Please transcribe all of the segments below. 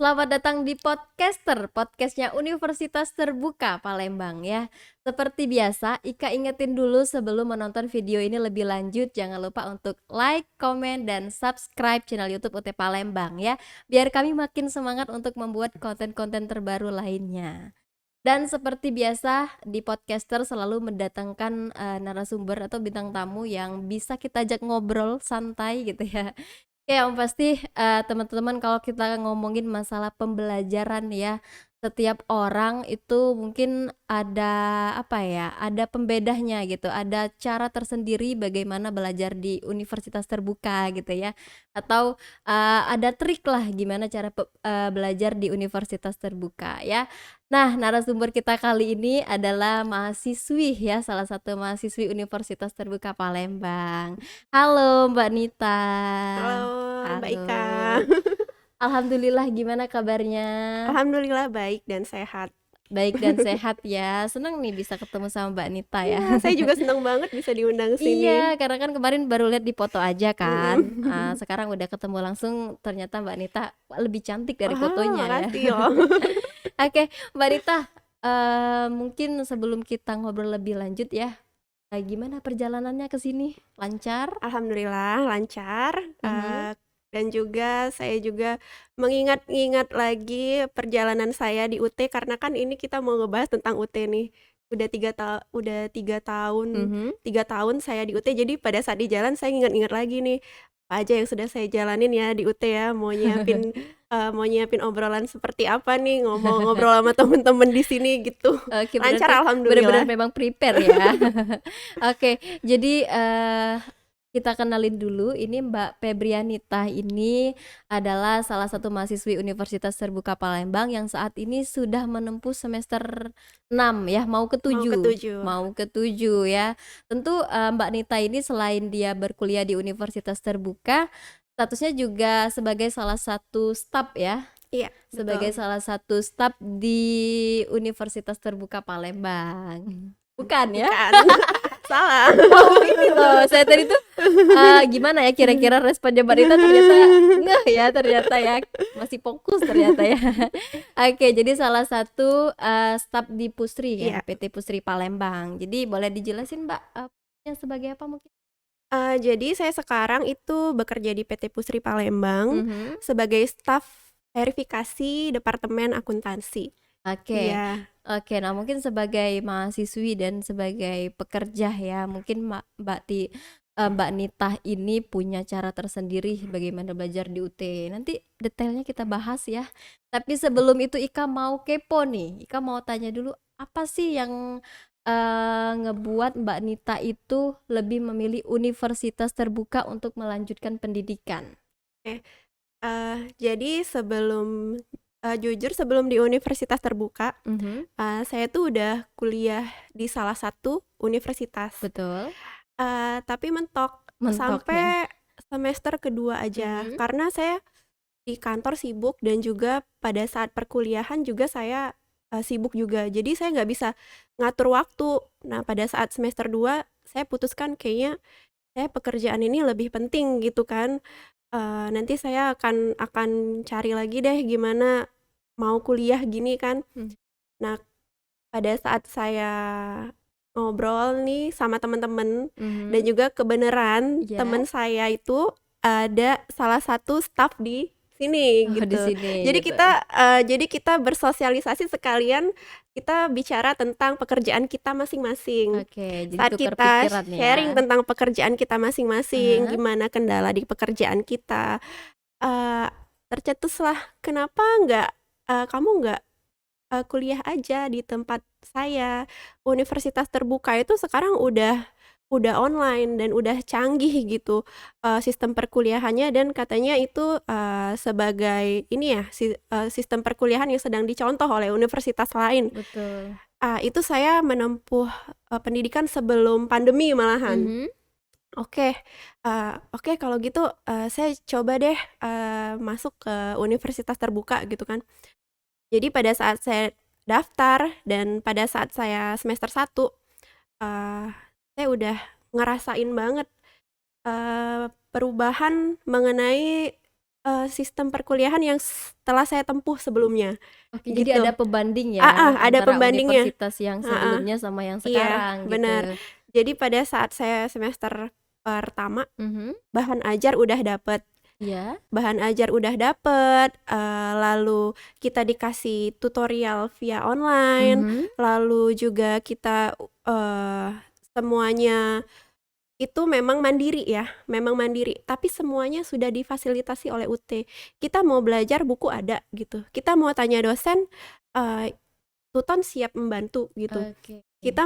Selamat datang di Podcaster, podcastnya Universitas Terbuka Palembang ya. Seperti biasa, Ika ingetin dulu sebelum menonton video ini lebih lanjut, jangan lupa untuk like, komen, dan subscribe channel YouTube UT Palembang ya. Biar kami makin semangat untuk membuat konten-konten terbaru lainnya. Dan seperti biasa, di Podcaster selalu mendatangkan narasumber atau bintang tamu yang bisa kita ajak ngobrol santai gitu ya. Ya, yang pasti, teman-teman kalau kita ngomongin masalah pembelajaran ya, setiap orang itu mungkin ada, apa ya, ada pembedanya gitu, ada cara tersendiri bagaimana belajar di universitas terbuka gitu ya, atau, ada trik lah gimana cara belajar di universitas terbuka ya. Nah, narasumber kita kali ini adalah mahasiswi ya, salah satu mahasiswi Universitas Terbuka Palembang. Halo Mbak Nita. Halo Mbak Halo. Ika. Alhamdulillah, gimana kabarnya? Alhamdulillah baik dan sehat. Baik dan sehat ya. Senang nih bisa ketemu sama Mbak Nita ya. Iya, saya juga senang banget bisa diundang sini. Iya, karena kan kemarin baru lihat di foto aja kan. Mm-mm. Sekarang udah ketemu langsung, ternyata Mbak Nita lebih cantik dari Wah, fotonya ya. makasih loh. Oke, Mbak Nita, mungkin sebelum kita ngobrol lebih lanjut ya, gimana perjalanannya ke sini? Lancar? Alhamdulillah lancar. Mhm. Dan juga saya juga mengingat-ingat lagi perjalanan saya di UT karena kan ini kita mau ngebahas tentang UT nih. Udah 3 tahun, Mhm. 3 tahun saya di UT. Jadi pada saat di jalan saya ingat-ingat lagi nih apa aja yang sudah saya jalanin ya di UT ya. Mau nyiapin obrolan seperti apa nih, ngobrol sama temen-temen di sini gitu. Oke, Lancar berarti benar-benar alhamdulillah. memang prepare ya. Oke, jadi kita kenalin dulu, ini Mbak Febrianita ini adalah salah satu mahasiswi Universitas Terbuka Palembang yang saat ini sudah menempuh semester 6 ya, mau ke Mau 7. ketujuh. Mau ke 7 ya. Tentu Mbak Nita ini selain dia berkuliah di Universitas Terbuka, statusnya juga sebagai salah satu staf ya. Iya, Sebagai betul. salah satu staf di Universitas Terbuka Palembang. Bukan ya? Bukan. Salah. Oh ini loh, saya tadi tuh gimana ya kira-kira responnya Mbak Rita, ternyata ngeh ya, ternyata ya, masih fokus ternyata ya. Oke, jadi salah satu staf di Pusri ya, Iya. PT Pusri Palembang. Jadi boleh dijelasin Mbak, sebagai apa mungkin? Jadi saya sekarang itu bekerja di PT Pusri Palembang Mhm. sebagai staf verifikasi Departemen Akuntansi. Oke. Iya. Oke, nah mungkin sebagai mahasiswi dan sebagai pekerja ya, mungkin Mbak Nitah ini punya cara tersendiri bagaimana belajar di UT. Nanti detailnya kita bahas ya. Tapi sebelum itu Ika mau kepo nih. Ika mau tanya dulu, apa sih yang ngebuat Mbak Nita itu lebih memilih universitas terbuka untuk melanjutkan pendidikan? Oke. Jadi jujur sebelum di universitas terbuka, Mhm. saya tuh udah kuliah di salah satu universitas. Betul. Tapi mentok Mentok ya. sampai semester kedua aja Mhm. karena saya di kantor sibuk dan juga pada saat perkuliahan juga saya sibuk juga. Jadi saya nggak bisa ngatur waktu. Nah, pada saat semester 2 saya putuskan kayaknya pekerjaan ini lebih penting gitu kan. Nanti saya akan cari lagi deh gimana mau kuliah gini kan. Mhm. Nah, pada saat saya ngobrol nih sama teman-teman dan Mhm. juga kebenaran Iya. teman saya itu ada salah satu staf di sini Oh, di gitu. sini Jadi gitu. kita bersosialisasi sekalian kita bicara tentang pekerjaan kita masing-masing. Oke, jadi Saat tukar kita pikiran sharing ya. tentang pekerjaan kita masing-masing, Aha. gimana kendala di pekerjaan kita, eee, tercetuslah, "Kenapa kamu nggak kuliah aja di tempat saya?" Universitas terbuka itu sekarang udah online dan udah canggih gitu, sistem perkuliahannya dan katanya itu, sebagai ini ya, sistem perkuliahan yang sedang dicontoh oleh universitas lain. Betul. Itu saya menempuh, pendidikan sebelum pandemi malahan. Mhm. Oke kalau gitu, saya coba deh, masuk ke universitas terbuka gitu kan. Jadi pada saat saya daftar dan pada saat saya semester 1, eee, saya udah ngerasain banget, perubahan mengenai, sistem perkuliahan yang telah saya tempuh sebelumnya, Oke, jadi ada gitu. pembanding ya Ada antara pembandingnya. universitas yang Heeh, sebelumnya sama yang iya, sekarang benar. gitu. Jadi pada saat saya semester pertama, Mhm, bahan ajar udah dapet. iya, Bahan ajar udah dapet, lalu kita dikasih tutorial via online, mhm, lalu juga kita, semuanya itu memang mandiri ya, memang mandiri, tapi semuanya sudah difasilitasi oleh UT. Kita mau belajar buku ada gitu, kita mau tanya dosen, eee, tutor siap membantu gitu. oke. Kita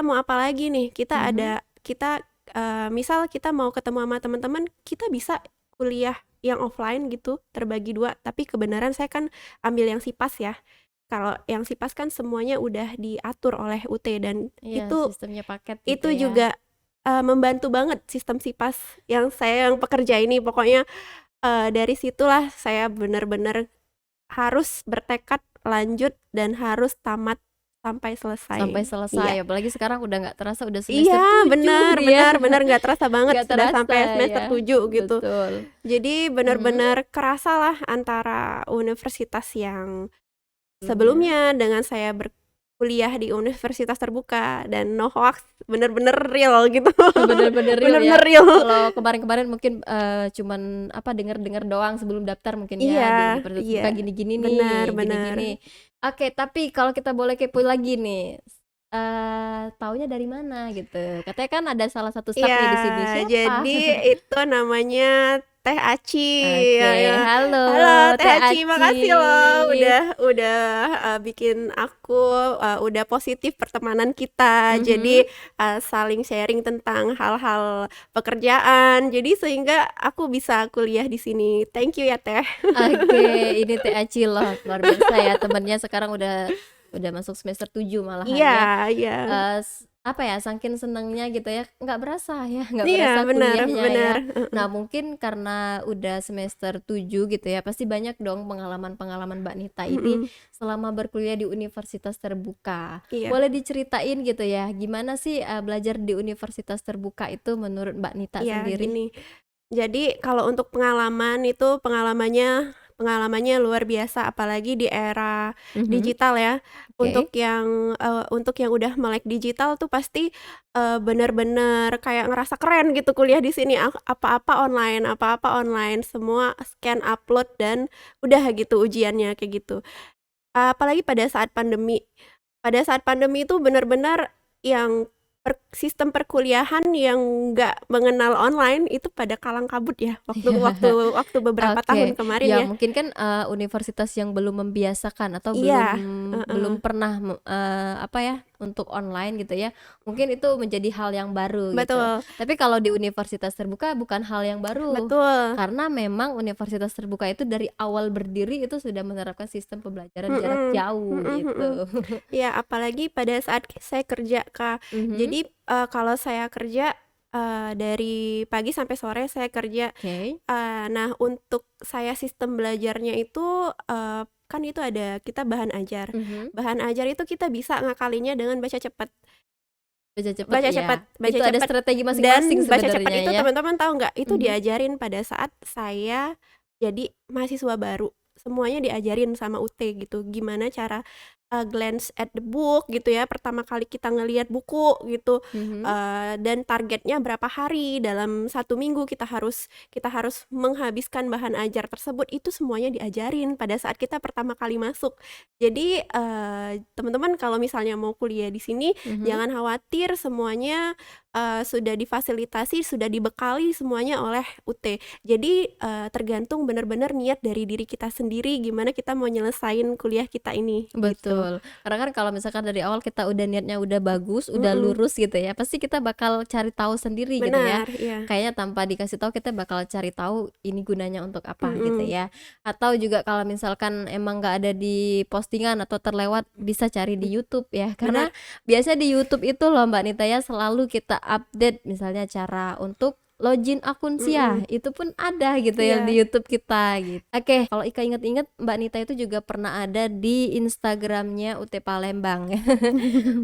mau apa lagi nih, Mhm, misal kita mau ketemu sama teman-teman, kita bisa kuliah yang offline gitu, terbagi 2, tapi kebenaran saya kan ambil yang SIPAS ya. Kalau yang SIPAS kan semuanya udah diatur oleh UT dan iya itu sistemnya paket gitu itu ya. juga, membantu banget sistem SIPAS yang pekerja ini. Pokoknya, dari situlah saya bener-bener harus bertekad lanjut dan harus tamat sampai Sampai selesai. selesai, Iya. apalagi sekarang udah nggak terasa udah semester Iya, 7 benar nih ya. benar benar, nggak terasa banget Nggak sudah terasa sampai semester ya, 7 gitu. betul. Jadi Mhm, benar-benar kerasalah antara universitas yang sebelumnya. sebelumnya dengan saya berkuliah di universitas terbuka dan no hoax, bener-bener real gitu. Bener-bener real ya. Bener-bener real. Kalau kemarin-kemarin mungkin, cuman apa, denger-denger doang sebelum daftar mungkin ya, Iya di Universitas iya, Terbuka gini-gini nih, benar benar. gini-gini. Oke, tapi kalau kita boleh kepo lagi nih, taunya dari mana gitu? Katanya kan ada salah satu staff Iya, nih di sini, siapa? jadi itu namanya Teh Aci, Oke, ya ya. halo Halo Teh Teh Aci, Aci. makasih loh udah, bikin aku, udah positif pertemanan kita. Jadi, Mhm. saling sharing tentang hal-hal pekerjaan, jadi sehingga aku bisa kuliah di sini. Thank you ya Teh. Oke, ini Teh Aci loh, luar biasa ya temennya sekarang udah masuk semester 7 malahan Iya ya. iya. Apa ya, saking senengnya gitu ya, nggak berasa ya, nggak Iya, berasa benar kuliahnya ya. benar, heeh. Nah, mungkin karena udah semester 7 gitu ya, pasti banyak dong pengalaman-pengalaman Mbak Nita ini Mhm, selama berkuliah di universitas terbuka. iya. Boleh diceritain gitu ya, gimana sih, belajar di universitas terbuka itu menurut Mbak Nita Iya, sendiri? gini. Jadi kalau untuk pengalaman itu pengalamannya luar biasa apalagi di era Mhm, digital ya. oke. Untuk yang udah melek digital tuh pasti, bener-bener kayak ngerasa keren gitu kuliah di sini, apa-apa online, semua scan, upload, dan udah gitu ujiannya, kayak gitu. Apalagi pada saat pandemi. Pada saat pandemi itu benar-benar yang sistem perkuliahan yang nggak mengenal online itu pada kalang kabut ya, waktu waktu waktu beberapa tahun Oke, kemarin ya ya. mungkin kan, universitas yang belum membiasakan atau belum Iya, heeh, belum pernah apa ya, untuk online gitu ya, mungkin itu menjadi hal yang baru gitu. betul Tapi kalau di universitas terbuka bukan hal yang baru, betul, karena memang universitas terbuka itu dari awal berdiri itu sudah menerapkan sistem pembelajaran jarak mhm, jauh mhm mhm. gitu. Iya, apalagi pada saat saya kerja, Kak. Mhm, Jadi, kalau saya kerja, dari pagi sampai sore saya kerja. oke, Nah, untuk saya sistem belajarnya itu, kan itu ada kita bahan ajar. mhm, Bahan ajar itu kita bisa ngakalinya dengan baca cepet baca cepet ya, baca itu ada cepet, strategi masing-masing dan baca cepet sebenarnya itu ya? teman-teman tahu nggak, itu Mhm, diajarin pada saat saya jadi mahasiswa baru. Semuanya diajarin sama UT gitu, gimana cara, glance at the book gitu ya, pertama kali kita ngelihat buku gitu, mhm. dan targetnya berapa hari, dalam 1 minggu kita harus menghabiskan bahan ajar tersebut, itu semuanya diajarin pada saat kita pertama kali masuk. Jadi, teman-teman kalau misalnya mau kuliah di sini, Mhm, jangan khawatir semuanya, sudah difasilitasi, sudah dibekali semuanya oleh UT. Jadi, tergantung benar-benar niat dari diri kita sendiri gimana kita mau nyelesain kuliah kita ini, gitu. betul. Karena kan kalau misalkan dari awal kita udah niatnya udah bagus, udah Mhm, lurus gitu ya, pasti kita bakal cari tahu sendiri gitu ya. benar, iya, Kayaknya tanpa dikasih tahu kita bakal cari tahu ini gunanya untuk apa gitu mhm, ya. Atau juga kalau misalkan emang nggak ada di postingan atau terlewat bisa cari di mmm, YouTube ya. benar, Karena biasanya di YouTube itu loh Mbak Nita ya selalu kita update misalnya cara untuk login akun mhm, Sia, itu pun ada gitu ya di iya. YouTube kita gitu. Oke, kalau Ika inget-inget Mbak Nita itu juga pernah ada di Instagramnya UT Palembang.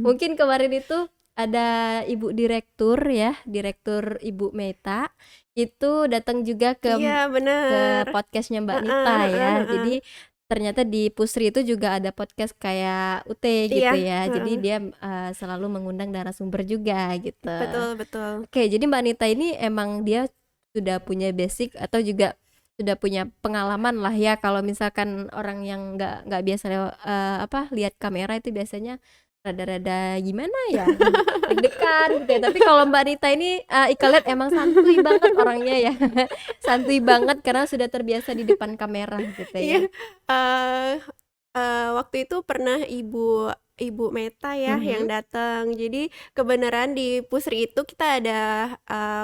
Mungkin kemarin itu ada Ibu Direktur ya, Direktur Ibu Meta, itu datang juga Iya, ke bener. podcast-nya Mbak Heeh Nita heeh ya. heeh. Jadi ternyata di Pusri itu juga ada podcast kayak UT gitu Iya, ya. Jadi heeh. dia selalu mengundang narasumber juga gitu. Betul betul. Oke, jadi Mbak Nita ini emang dia sudah punya basic atau juga sudah punya pengalaman lah ya, kalau misalkan orang yang nggak biasa lihat kamera itu biasanya rada-rada gimana ya, deg-degan gitu ya. Tapi kalau Mbak Nita ini Ika lihat emang santuy banget orangnya ya, santuy banget karena sudah terbiasa di depan kamera gitu ya. Iya, eee waktu itu pernah Ibu Ibu Meta ya yang Mhm, datang. Jadi kebenaran di Pusri itu kita ada,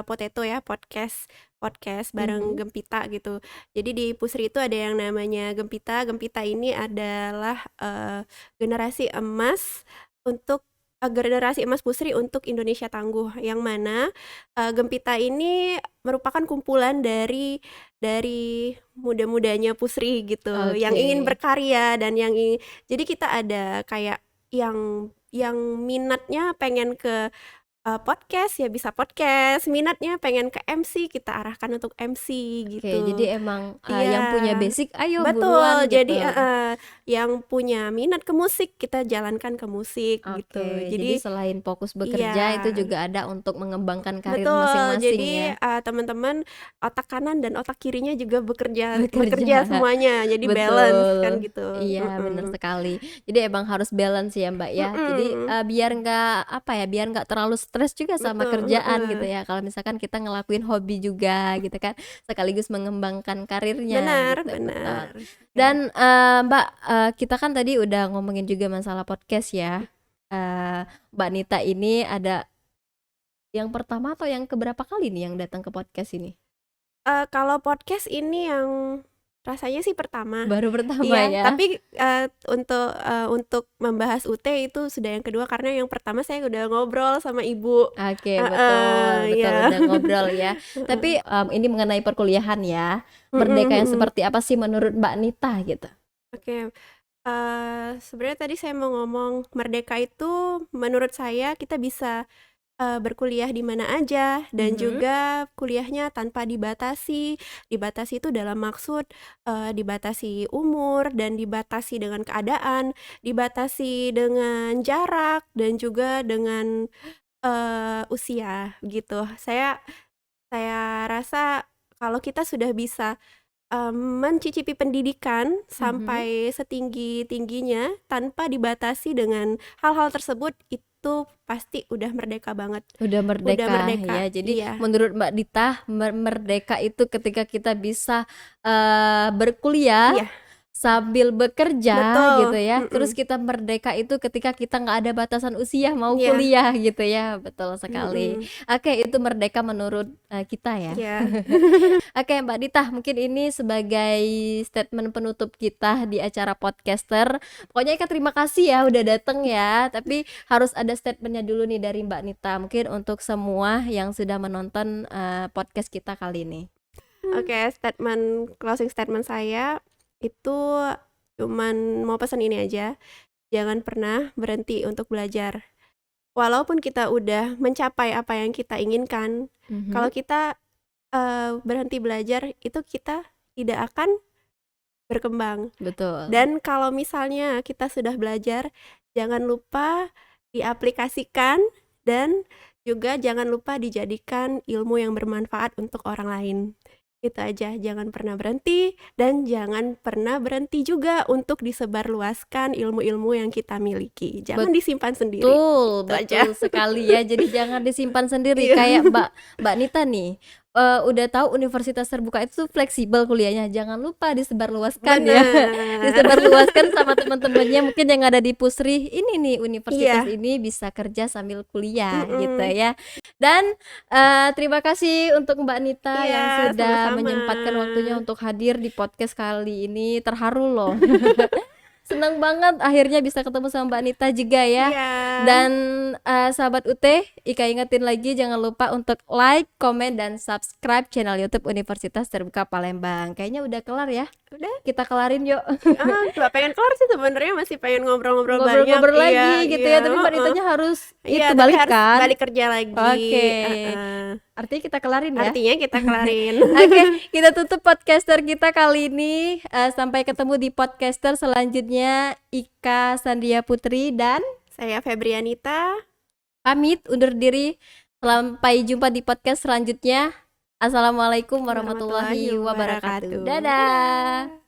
Potato ya, podcast podcast bareng mhm. Gempita gitu. Jadi di Pusri itu ada yang namanya Gempita. Gempita ini adalah, generasi emas untuk generasi emas Pusri untuk Indonesia Tangguh, yang mana, Gempita ini merupakan kumpulan dari muda-mudanya Pusri gitu, yang Oke. ingin berkarya dan jadi kita ada kayak yang minatnya pengen ke, podcast, ya bisa podcast, minatnya pengen ke MC, kita arahkan untuk MC Oke, gitu. jadi emang yang punya Iya, basic ayo betul. buruan Jadi gitu. yang punya minat ke musik, kita jalankan ke musik gitu. Oke, jadi Jadi selain fokus iya. bekerja itu juga ada untuk mengembangkan karir Betul, masing-masing jadi, ya, teman-teman otak kanan dan otak kirinya juga bekerja bekerja. bekerja semuanya, jadi balance kan Betul, gitu, iya benar mhm. sekali. Jadi emang harus balance ya Mbak ya. Jadi Mhm, biar nggak biar nggak terlalu stres juga sama betul, kerjaan gitu heeh. ya. Kalau misalkan kita ngelakuin hobi juga gitu kan, sekaligus mengembangkan karirnya Benar gitu, betul. benar, oke. Dan Mbak, kita kan tadi udah ngomongin juga masalah podcast ya. Mbak Nita ini ada yang pertama atau yang keberapa kali nih yang datang ke podcast ini? Kalau podcast ini yang rasanya sih pertama, Baru pertama iya, ya? tapi, untuk membahas UT itu sudah yang kedua karena yang pertama saya udah ngobrol sama Ibu, Oke, betul heeh, betul, iya. udah ngobrol ya. Heeh, Tapi, ini mengenai perkuliahan ya. mhm Merdeka yang mhm, seperti apa sih menurut Mbak Nita gitu? oke. Sebenarnya tadi saya mau ngomong, merdeka itu menurut saya kita bisa, berkuliah di mana aja dan Mhm, juga kuliahnya tanpa dibatasi. Dibatasi itu dalam maksud, dibatasi umur dan dibatasi dengan keadaan, dibatasi dengan jarak dan juga dengan, usia gitu. Saya rasa kalau kita sudah bisa mencicipi pendidikan mhm. sampai setinggi-tingginya tanpa dibatasi dengan hal-hal tersebut, itu pasti udah merdeka banget, Udah udah merdeka merdeka, ya. Jadi iya, menurut Mbak Dita, merdeka itu ketika kita bisa, berkuliah iya, sambil bekerja gitu betul, ya. Terus mhm, kita merdeka itu ketika kita nggak ada batasan usia mau iya, kuliah gitu ya. Betul sekali. mhm, Oke, itu merdeka menurut, kita ya. iya. Oke Mbak Dita, mungkin ini sebagai statement penutup kita di acara podcaster. Pokoknya Ika terima kasih ya udah dateng ya, tapi harus ada statement-nya dulu nih dari Mbak Nita, mungkin untuk semua yang sudah menonton, podcast kita kali ini. Oke, closing statement saya itu cuman mau pesan ini aja, jangan pernah berhenti untuk belajar. Walaupun kita udah mencapai apa yang kita inginkan, Mhm, kalau kita, berhenti belajar, itu kita tidak akan berkembang. betul. Dan kalau misalnya kita sudah belajar, jangan lupa diaplikasikan dan juga jangan lupa dijadikan ilmu yang bermanfaat untuk orang lain. Itu aja, jangan pernah berhenti dan jangan pernah berhenti juga untuk disebarluaskan ilmu-ilmu yang kita miliki. Jangan disimpan sendiri, Betul, itu aja. betul sekali ya. Jadi jangan disimpan sendiri Iya, kayak Mbak Nita nih, udah tahu universitas terbuka itu fleksibel kuliahnya, jangan lupa disebarluaskan ya. bener. Disebarluaskan sama teman-temannya mungkin yang ada di Pusri, ini nih universitas Iya, ini bisa kerja sambil kuliah gitu mhm. ya. Dan, terima kasih untuk Mbak Nita Iya, yang sudah sama-sama. menyempatkan waktunya untuk hadir di podcast kali ini, terharu loh. Senang banget akhirnya bisa ketemu sama Mbak Nita juga ya. Iya. Dan sahabat UT, Ika ingetin lagi jangan lupa untuk like, komen, dan subscribe channel YouTube Universitas Terbuka Palembang. Kayaknya udah kelar ya. Udah. Kita kelarin yuk. Nggak pengen kelar sih sebenarnya, masih pengen ngobrol-ngobrol banyak. Ngobrol-ngobrol lagi Iya, gitu iya, ya. Tapi Mbak Nitanya harus iya, itu tapi balik harus kan. balik kerja lagi. Oke. Heeh. Artinya kita kelarin ya. Artinya kita kelarin. Oke, kita tutup podcaster kita kali ini. Sampai ketemu di podcaster selanjutnya. Ika Sandia Putri dan Saya Febrianita. pamit undur diri. Sampai jumpa di podcast selanjutnya. Assalamualaikum warahmatullahi wabarakatuh. Dadah.